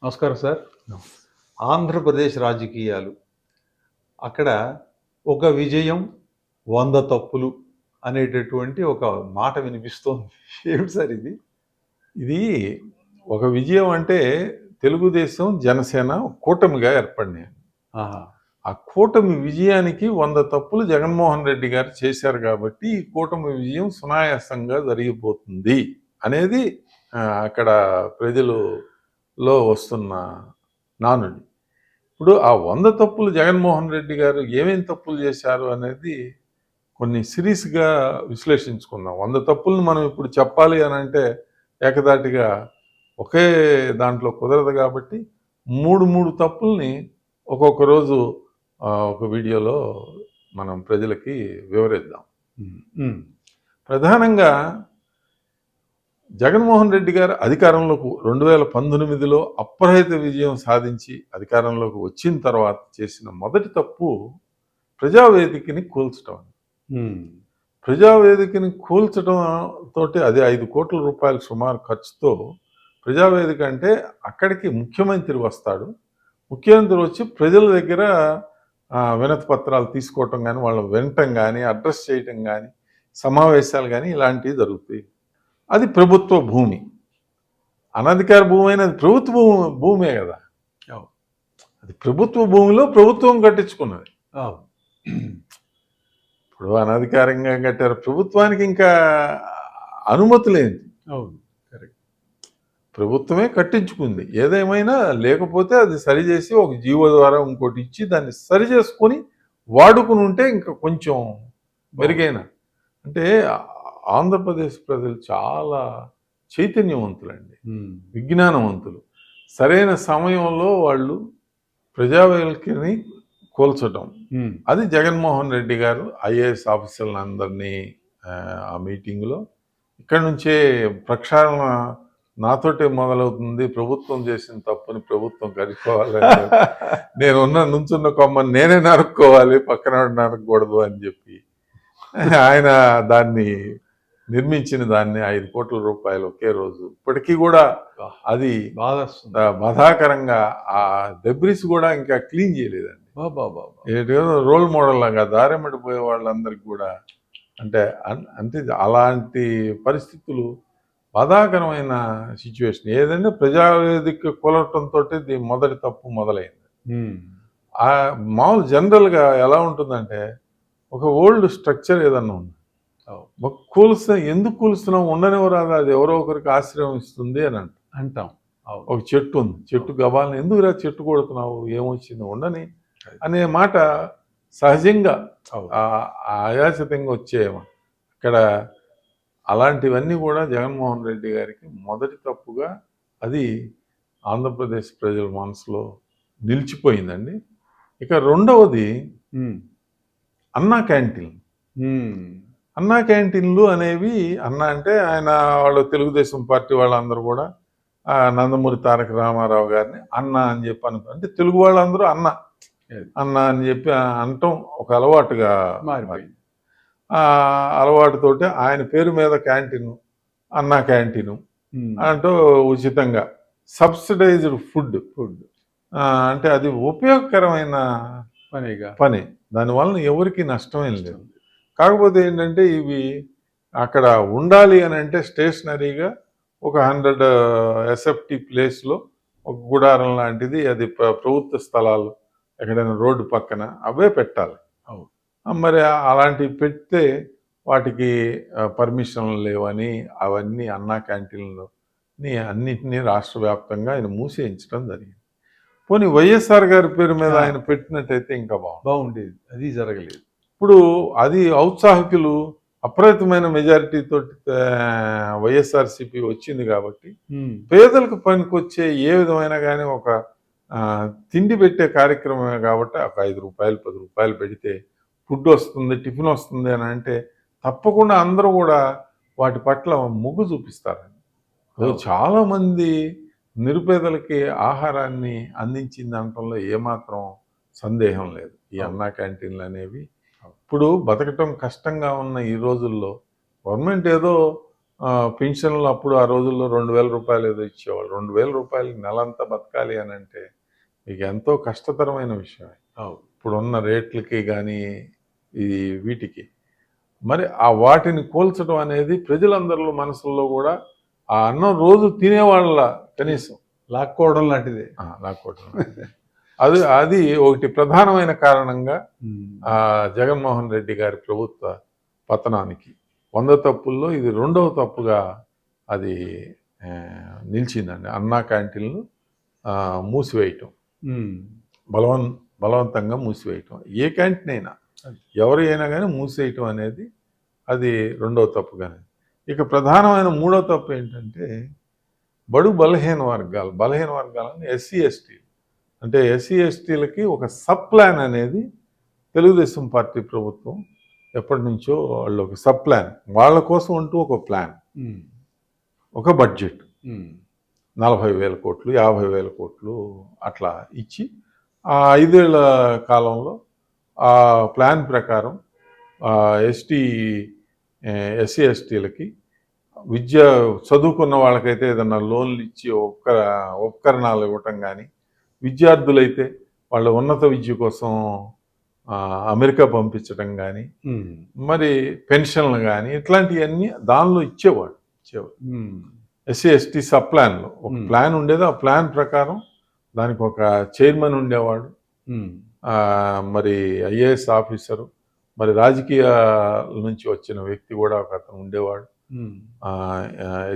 నమస్కారం సార్. ఆంధ్రప్రదేశ్ రాజకీయాలు. అక్కడ ఒక విజయం, 100 తప్పులు అనేటటువంటి ఒక మాట వినిపిస్తోంది. ఏమిటి సార్ ఇది? ఇది ఒక విజయం అంటే తెలుగుదేశం, జనసేన కూటమిగా ఏర్పడినాయి. ఆహా! ఆ కూటమి విజయానికి 100 తప్పులు జగన్మోహన్ రెడ్డి గారు చేశారు కాబట్టి ఈ కూటమి విజయం సునాయాసంగా జరిగిపోతుంది అనేది అక్కడ ప్రజలలో వస్తున్న నానుడి. ఇప్పుడు ఆ 100 తప్పులు జగన్మోహన్ రెడ్డి గారు ఏమేం తప్పులు చేశారు అనేది కొన్ని సిరీస్గా విశ్లేషించుకుందాం. 100 తప్పులను మనం ఇప్పుడు చెప్పాలి అని అంటే ఏకదాటిగా ఒకే దాంట్లో కుదరదు కాబట్టి 3 తప్పుల్ని ఒక్కొక్క రోజు ఒక వీడియోలో మనం ప్రజలకి వివరిద్దాం. ప్రధానంగా జగన్మోహన్ రెడ్డి గారు అధికారంలోకి 2019లో అప్రహిత విజయం సాధించి అధికారంలోకి వచ్చిన తర్వాత చేసిన మొదటి తప్పు ప్రజావేదికని కూల్చడం. ప్రజావేదికని కూల్చడం తోటి అది 5 కోట్ల రూపాయల సుమారు ఖర్చుతో ప్రజావేదిక అంటే అక్కడికి ముఖ్యమంత్రి వస్తాడు. ముఖ్యమంత్రి వచ్చి ప్రజల దగ్గర వినతి పత్రాలు తీసుకోవటం కానీ, వాళ్ళని వినటం కానీ, అడ్రస్ చేయటం కానీ, సమావేశాలు కానీ ఇలాంటివి జరుగుతాయి. అది ప్రభుత్వ భూమి. అనధికార భూమి అయినా అది ప్రభుత్వ భూమే కదా. అది ప్రభుత్వ భూమిలో ప్రభుత్వం కట్టించుకున్నది. ఇప్పుడు అనధికారంగా కట్టారు. ప్రభుత్వానికి ఇంకా అనుమతి లేదు. అవును, కరెక్ట్. ప్రభుత్వమే కట్టించుకుంది. ఏదేమైనా లేకపోతే అది సరిచేసి ఒక జీవో ద్వారా ఇంకోటి ఇచ్చి దాన్ని సరి చేసుకొని వాడుకుని ఉంటే ఇంకా కొంచెం మెరుగైన. అంటే ఆంధ్రప్రదేశ్ ప్రజలు చాలా చైతన్యవంతులండి, విజ్ఞానవంతులు. సరైన సమయంలో వాళ్ళు ప్రజావేదికని కూల్చడం, అది జగన్మోహన్ రెడ్డి గారు ఐఏఎస్ ఆఫీసర్లను అందరినీ ఆ మీటింగ్లో ఇక్కడి నుంచే ప్రక్షాళన నాతోటే మొదలవుతుంది. ప్రభుత్వం చేసిన తప్పుని ప్రభుత్వం కలుసుకోవాలి, నేనున్న నుంచున్న కొమ్మని నేనే నరుక్కోవాలి, పక్కన నరకూడదు అని చెప్పి ఆయన దాన్ని నిర్మించిన దాన్ని 5 కోట్ల రూపాయలు ఒకే రోజు. ఇప్పటికీ కూడా అది బాధాకరంగా ఆ డెబ్రిస్ కూడా ఇంకా క్లీన్ చేయలేదండి. రోల్ మోడల్ లాగా దారెమ్మడి పోయే వాళ్ళందరికీ కూడా అంటే అలాంటి పరిస్థితులు, బాధాకరమైన సిచ్యువేషన్. ఏదైనా ప్రజావేదిక కూలటంతో మొదటి తప్పు మొదలైంది. మామూలు జనరల్గా ఎలా ఉంటుందంటే ఒక ఓల్డ్ స్ట్రక్చర్ ఏదన్నా ఉంది, ఎందుకు కూలుస్తున్నాం, ఉండనివ్వరాదా, అది ఎవరో ఒకరికి ఆశ్రయం ఇస్తుంది అని అంటాం. ఒక చెట్టు ఉంది, చెట్టు గబాలను ఎందుకురా చెట్టు కొడుతున్నావు, ఏమొచ్చింది, ఉండని అనే మాట సహజంగా ఆయాసితంగా వచ్చేమో. ఇక్కడ అలాంటివన్నీ కూడా జగన్మోహన్ రెడ్డి గారికి మొదటి తప్పుగా అది ఆంధ్రప్రదేశ్ ప్రజల మనసులో నిలిచిపోయిందండి. ఇక రెండవది అన్నా క్యాంటీన్. అన్నా క్యాంటీన్లు అనేవి, అన్న అంటే ఆయన వాళ్ళు తెలుగుదేశం పార్టీ వాళ్ళందరూ కూడా నందమూరి తారక రామారావు గారిని అన్న అని చెప్పి అంటే తెలుగు వాళ్ళందరూ అన్న అన్న అని చెప్పి అనటం ఒక అలవాటుగా మారిపోయింది. అలవాటుతోటి ఆయన పేరు మీద క్యాంటీన్, అన్నా క్యాంటీను అంటూ ఉచితంగా సబ్సిడైజ్డ్ ఫుడ్ అంటే అది ఉపయోగకరమైన పని, దానివల్ల ఎవరికి నష్టమేం లేదు. కాకపోతే ఏంటంటే ఇవి అక్కడ ఉండాలి అని అంటే స్టేషనరీగా ఒక 100 SFT ప్లేస్లో ఒక గుడారం లాంటిది, అది ప్రభుత్వ స్థలాలు ఎక్కడైనా రోడ్డు పక్కన అవే పెట్టాలి. మరి అలాంటివి పెడితే వాటికి పర్మిషన్లు లేవని అవన్నీ అన్నా క్యాంటీన్లని అన్నింటినీ రాష్ట్ర వ్యాప్తంగా ఆయన మూసేయించడం జరిగింది. పోనీ వైఎస్ఆర్ గారి పేరు మీద ఆయన పెట్టినట్టయితే ఇంకా బాగుండేది. అది జరగలేదు. ఇప్పుడు అది ఔత్సాహికులు అప్రయతమైన మెజారిటీతో వైఎస్ఆర్సీపీ వచ్చింది కాబట్టి పేదలకు పనికొచ్చే ఏ విధమైన కానీ ఒక తిండి పెట్టే కార్యక్రమమే కాబట్టి ఒక 5 రూపాయలు 10 రూపాయలు పెడితే ఫుడ్ వస్తుంది, టిఫిన్ వస్తుంది అని అంటే తప్పకుండా అందరూ కూడా వాటి పట్ల మొగ్గు చూపిస్తారండి. చాలామంది నిరుపేదలకి ఆహారాన్ని అందించింది అనటంలో ఏమాత్రం సందేహం లేదు. ఈ అన్నా క్యాంటీన్లు అనేవి ఇప్పుడు బతకటం కష్టంగా ఉన్న ఈ రోజుల్లో గవర్నమెంట్ ఏదో పెన్షన్లు అప్పుడు ఆ రోజుల్లో 2,000 రూపాయలు ఏదో ఇచ్చేవాళ్ళు. 2,000 రూపాయలకి నెలంతా బతకాలి అని అంటే మీకు ఎంతో కష్టతరమైన విషయం. ఇప్పుడున్న రేట్లకి కానీ ఈ వీటికి మరి వాటిని కోల్చడం అనేది ప్రజలందరిలో మనసుల్లో కూడా ఆ అన్నం రోజు తినేవాళ్ళ కనీసం లాక్కోవడం లాంటిదే. లాక్కోవడం అది ఒకటి ప్రధానమైన కారణంగా జగన్మోహన్ రెడ్డి గారి ప్రభుత్వ పతనానికి 100 తప్పుల్లో ఇది 2వ తప్పుగా అది నిలిచిందండి. అన్నా క్యాంటీన్లు మూసివేయటం, బలవంతంగా మూసివేయటం, ఏ క్యాంటీన్ అయినా ఎవరు అయినా కానీ మూసేయటం అనేది అది 2వ తప్పుగానే. ఇక ప్రధానమైన 3వ తప్పు ఏంటంటే బలహీన వర్గాలని ఎస్సీ ఎస్టీ, అంటే ఎస్సీ ఎస్టీలకి ఒక సబ్ ప్లాన్ అనేది తెలుగుదేశం పార్టీ ప్రభుత్వం ఎప్పటి నుంచో వాళ్ళు ఒక సబ్ ప్లాన్ వాళ్ళ కోసం అంటూ ఒక ప్లాన్, ఒక బడ్జెట్ 40,000 కోట్లు 50,000 కోట్లు అట్లా ఇచ్చి ఆ 5 ఏళ్ల కాలంలో ఆ ప్లాన్ ప్రకారం ఎస్సీ ఎస్టీలకి చదువుకున్న వాళ్ళకైతే ఏదన్నా లోన్లు ఇచ్చి ఉపకరణాలు ఇవ్వటం కానీ, విద్యార్థులైతే వాళ్ళ ఉన్నత విద్య కోసం అమెరికా పంపించడం కానీ, మరి పెన్షన్లు కానీ ఇట్లాంటివన్నీ దానిలో ఇచ్చేవాడు. ఎస్సీ ఎస్టీ సబ్ ప్లాన్లో ఒక ప్లాన్ ఉండేది. ఆ ప్లాన్ ప్రకారం దానికి ఒక చైర్మన్ ఉండేవాడు, మరి ఐఏఎస్ ఆఫీసరు, మరి రాజకీయాల నుంచి వచ్చిన వ్యక్తి కూడా ఒక అతను ఉండేవాడు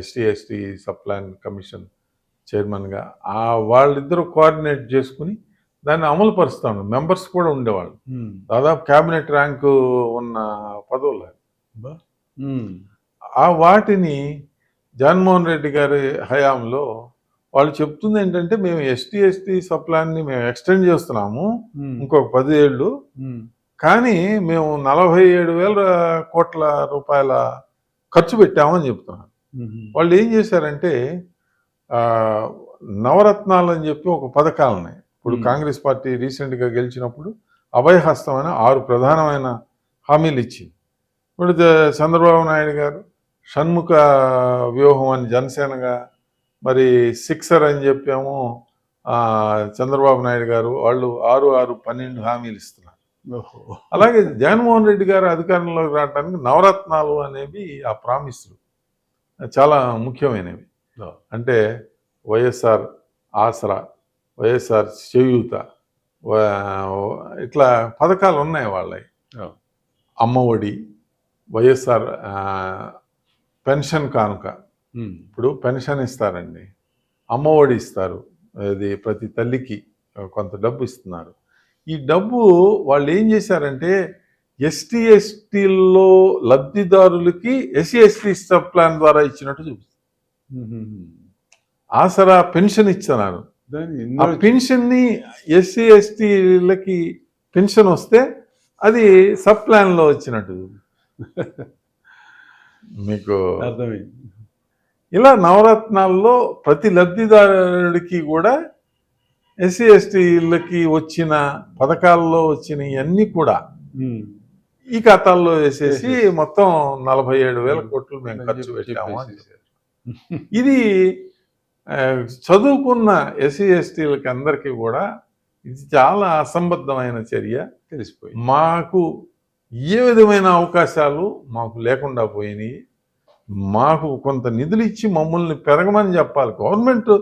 ST ST sub plan commission చైర్మన్గా. వాళ్ళిద్దరూ కోఆర్డినేట్ చేసుకుని దాన్ని అమలు పరుస్తాను. మెంబర్స్ కూడా ఉండేవాళ్ళు, దాదాపు క్యాబినెట్ ర్యాంకు ఉన్న పదవులు. వాటిని జగన్మోహన్ రెడ్డి గారి హయాంలో వాళ్ళు చెప్తుంది ఏంటంటే మేము ఎస్టీ సబ్ ప్లాన్ని మేము ఎక్స్టెండ్ చేస్తున్నాము ఇంకొక 10 ఏళ్ళు, కానీ మేము 47,000 కోట్ల రూపాయల ఖర్చు పెట్టామని చెప్తున్నారు. వాళ్ళు ఏం చేశారంటే నవరత్నాలు అని చెప్పి ఒక పథకాలున్నాయి. ఇప్పుడు కాంగ్రెస్ పార్టీ రీసెంట్గా గెలిచినప్పుడు అభయహస్తం అని 6 ప్రధానమైన హామీలు ఇచ్చింది. ఇప్పుడు చంద్రబాబు నాయుడు గారు షణ్ముఖ వ్యూహం అని జనసేనగా, మరి 6 అని చెప్పాము చంద్రబాబు నాయుడు గారు, వాళ్ళు 6-6-12 హామీలు ఇస్తున్నారు. అలాగే జగన్మోహన్ రెడ్డి గారు అధికారంలోకి రావడానికి నవరత్నాలు అనేవి ఆ ప్రామిస్లు చాలా ముఖ్యమైనవి. అంటే వైఎస్ఆర్ ఆసరా, వైఎస్ఆర్ చేయూత, ఇట్లా పథకాలు ఉన్నాయి వాళ్ళవి. అమ్మఒడి, వైఎస్ఆర్ పెన్షన్ కానుక, ఇప్పుడు పెన్షన్ ఇస్తారండి, అమ్మఒడి ఇస్తారు, అది ప్రతి తల్లికి కొంత డబ్బు ఇస్తున్నారు. ఈ డబ్బు వాళ్ళు ఏం చేశారంటే ఎస్టీ ఎస్టీల్లో లబ్ధిదారులకి ఎస్సీ ఎస్టీ సబ్ ప్లాన్ ద్వారా ఇచ్చినట్టు చూపిస్తారు. ఆసరా పెన్షన్ ఇస్తున్నారు, ఆ పెన్షన్ని ఎస్సీ ఎస్టీలకి పెన్షన్ వస్తే అది సబ్ ప్లాన్లో వచ్చినట్టు మీకు అర్థమైంది. ఇలా నవరత్నాల్లో ప్రతి లబ్ధిదారుడికి కూడా ఎస్సీ ఎస్టీలకి వచ్చిన పథకాల్లో వచ్చినవన్నీ కూడా ఈ ఖాతాల్లో వేసేసి మొత్తం 47,000 కోట్లు మేము ఖర్చు పెట్టాము అని చెప్పారు. ఇది చదువుకున్న ఎస్సీ ఎస్టీలకి అందరికీ కూడా ఇది చాలా అసంబద్ధమైన చర్య తెలిసిపోయింది. మాకు ఏ విధమైన అవకాశాలు మాకు లేకుండా పోయినాయి. మాకు కొంత నిధులు ఇచ్చి మమ్మల్ని పెరగమని చెప్పాలి. గవర్నమెంట్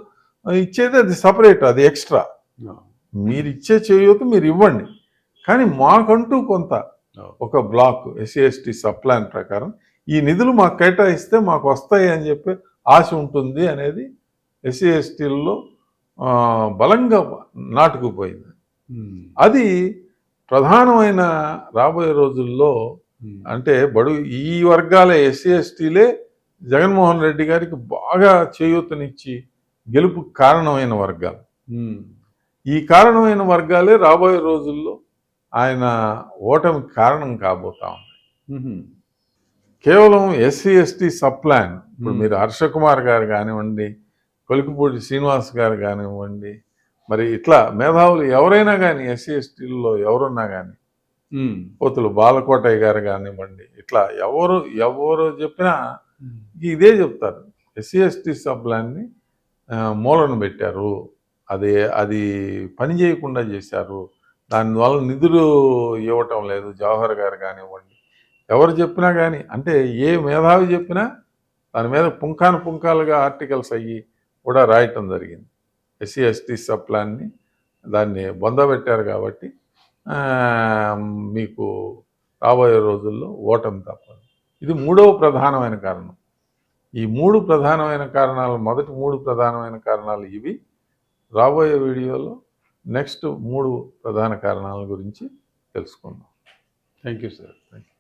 ఇచ్చేది అది సపరేట్, అది ఎక్స్ట్రా. మీరు ఇచ్చే చేయూత మీరు ఇవ్వండి, కానీ మాకంటూ కొంత ఒక block SC ST sub plan ప్రకారం ఈ నిధులు మాకు కేటాయిస్తే మాకు వస్తాయి అని చెప్పి ఆశ ఉంటుంది అనేది ఎస్సీ ఎస్టీల్లో బలంగా నాటుకుపోయింది. అది ప్రధానమైన రాబోయే రోజుల్లో అంటే ఈ వర్గాల ఎస్సీ ఎస్టీలే జగన్మోహన్ రెడ్డి గారికి బాగా చేయూతనిచ్చి గెలుపు కారణమైన వర్గాలు. ఈ కారణమైన వర్గాలే రాబోయే రోజుల్లో ఆయన ఓటమికి కారణం కాబోతా ఉన్నాయి. కేవలం ఎస్సీ ఎస్టీ సబ్ ప్లాన్, ఇప్పుడు మీరు హర్షకుమార్ గారు కానివ్వండి, కొలికిపూడి శ్రీనివాస్ గారు కానివ్వండి, మరి ఇట్లా మేధావులు ఎవరైనా కానీ ఎస్సీ ఎస్టీల్లో ఎవరున్నా కానీ, పోతులు బాలకోటయ్య గారు కానివ్వండి, ఇట్లా ఎవరు చెప్పినా ఇదే చెప్తారు. ఎస్సీ ఎస్టీ సబ్లాన్ని మూలన పెట్టారు, అది పని చేయకుండా చేశారు, దానివల్ల నిధులు ఇవ్వటం లేదు. జవహర్ గారు కానివ్వండి, ఎవరు చెప్పినా కానీ, అంటే ఏ మేధావి చెప్పినా దాని మీద పుంఖాలుగా ఆర్టికల్స్ అయ్యి కూడా రాయటం జరిగింది. ఎస్సీ ఎస్టీ సబ్లాన్ని దాన్ని బొందబెట్టారు కాబట్టి మీకు రాబోయే రోజుల్లో ఓటమి తప్పదు. ఇది మూడవ ప్రధానమైన కారణం. ఈ మూడు ప్రధానమైన కారణాలు, మొదటి మూడు ప్రధానమైన కారణాలు ఇవి. రాబోయే వీడియోలో నెక్స్ట్ 3 ప్రధాన కారణాల గురించి తెలుసుకుందాం. Thank you sir. Thank you.